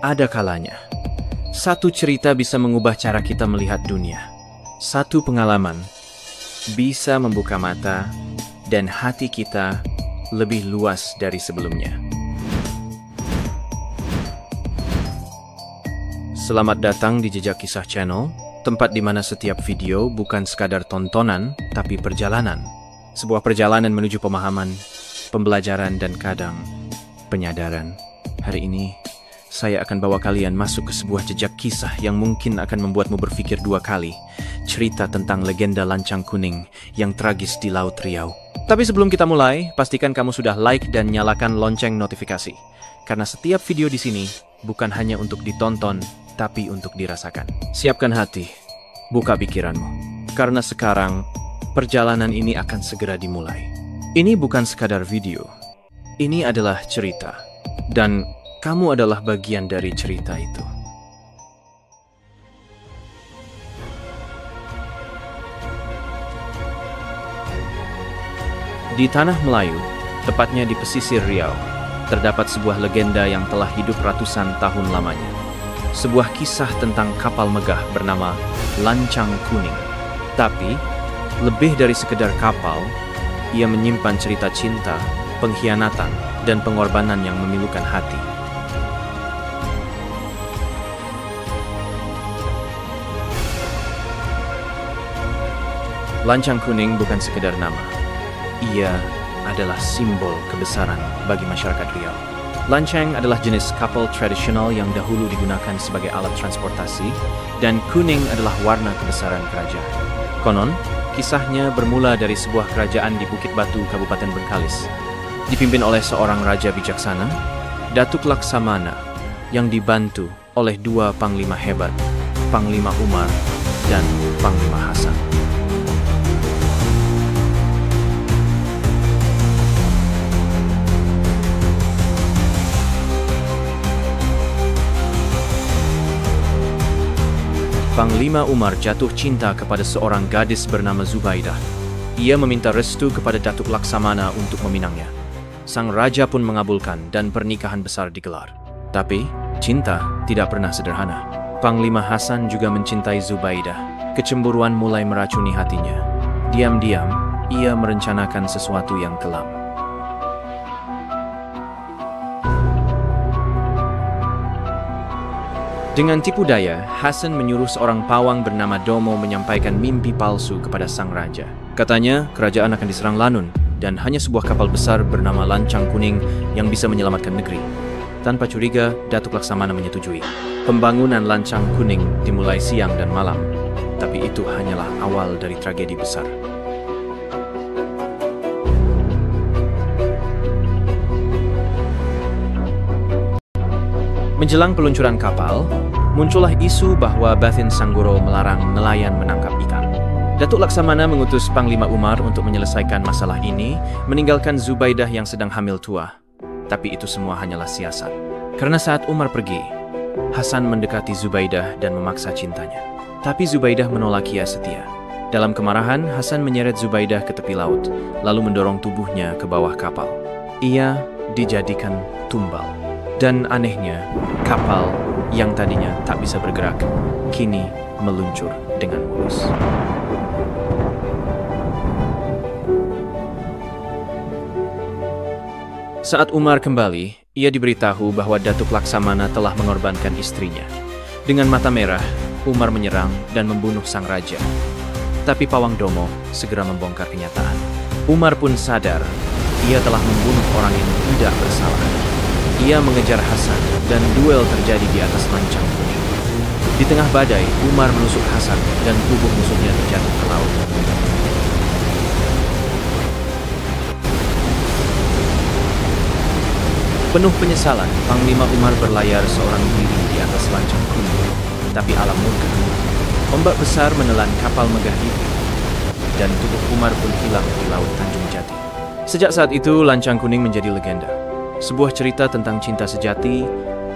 ada kalanya satu cerita bisa mengubah cara kita melihat dunia. Satu pengalaman bisa membuka mata dan hati kita lebih luas dari sebelumnya. Selamat datang di Jejak Kisah Channel, tempat di mana setiap video bukan sekadar tontonan, tapi perjalanan. Sebuah perjalanan menuju pemahaman, pembelajaran, dan kadang penyadaran. Hari ini, saya akan bawa kalian masuk ke sebuah jejak kisah yang mungkin akan membuatmu berpikir dua kali. Cerita tentang legenda lancang kuning yang tragis di Laut Riau. Tapi sebelum kita mulai, pastikan kamu sudah like dan nyalakan lonceng notifikasi. Karena setiap video di sini bukan hanya untuk ditonton, tapi untuk dirasakan. Siapkan hati, buka pikiranmu. Karena sekarang, perjalanan ini akan segera dimulai. Ini bukan sekadar video. Ini adalah cerita. Dan kamu adalah bagian dari cerita itu. Di tanah Melayu, tepatnya di pesisir Riau, terdapat sebuah legenda yang telah hidup ratusan tahun lamanya. Sebuah kisah tentang kapal megah bernama Lancang Kuning. Tapi, lebih dari sekedar kapal, ia menyimpan cerita cinta, pengkhianatan, dan pengorbanan yang memilukan hati. Lancang Kuning bukan sekedar nama. Ia adalah simbol kebesaran bagi masyarakat Riau. Lancang adalah jenis kapal tradisional yang dahulu digunakan sebagai alat transportasi, dan kuning adalah warna kebesaran kerajaan. Konon, kisahnya bermula dari sebuah kerajaan di Bukit Batu, Kabupaten Bengkalis, dipimpin oleh seorang raja bijaksana, Datuk Laksamana, yang dibantu oleh dua panglima hebat, Panglima Umar dan Panglima Hasan. Panglima Umar jatuh cinta kepada seorang gadis bernama Zubaidah. Ia meminta restu kepada Datuk Laksamana untuk meminangnya. Sang raja pun mengabulkan dan pernikahan besar digelar. Tapi, cinta tidak pernah sederhana. Panglima Hasan juga mencintai Zubaidah. Kecemburuan mulai meracuni hatinya. Diam-diam, ia merencanakan sesuatu yang kelam. Dengan tipu daya, Hasan menyuruh seorang pawang bernama Domo menyampaikan mimpi palsu kepada sang raja. Katanya, kerajaan akan diserang Lanun, dan hanya sebuah kapal besar bernama Lancang Kuning yang bisa menyelamatkan negeri. Tanpa curiga, Datuk Laksamana menyetujui. Pembangunan Lancang Kuning dimulai siang dan malam, tapi itu hanyalah awal dari tragedi besar. Menjelang peluncuran kapal, muncullah isu bahwa Bathin Sanggoro melarang nelayan menangkap ikan. Datuk Laksamana mengutus Panglima Umar untuk menyelesaikan masalah ini, meninggalkan Zubaidah yang sedang hamil tua. Tapi itu semua hanyalah siasat. Karena saat Umar pergi, Hasan mendekati Zubaidah dan memaksa cintanya. Tapi Zubaidah menolak ia setia. Dalam kemarahan, Hasan menyeret Zubaidah ke tepi laut, lalu mendorong tubuhnya ke bawah kapal. Ia dijadikan tumbal. Dan anehnya, kapal yang tadinya tak bisa bergerak, kini meluncur dengan mulus. Saat Umar kembali, ia diberitahu bahwa Datuk Laksamana telah mengorbankan istrinya. Dengan mata merah, Umar menyerang dan membunuh sang raja. Tapi Pawang Domo segera membongkar kenyataan. Umar pun sadar, ia telah membunuh orang yang tidak bersalah. Ia mengejar Hasan dan duel terjadi di atas Lancang Kuning. Di tengah badai, Umar menusuk Hasan dan tubuh musuhnya terjatuh ke laut. Penuh penyesalan, Panglima Umar berlayar seorang diri di atas Lancang Kuning. Tapi alam murka. Ombak besar menelan kapal megah itu, dan tubuh Umar pun hilang di laut Tanjung Jati. Sejak saat itu, Lancang Kuning menjadi legenda. Sebuah cerita tentang cinta sejati,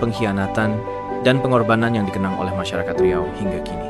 pengkhianatan, dan pengorbanan yang dikenang oleh masyarakat Riau hingga kini.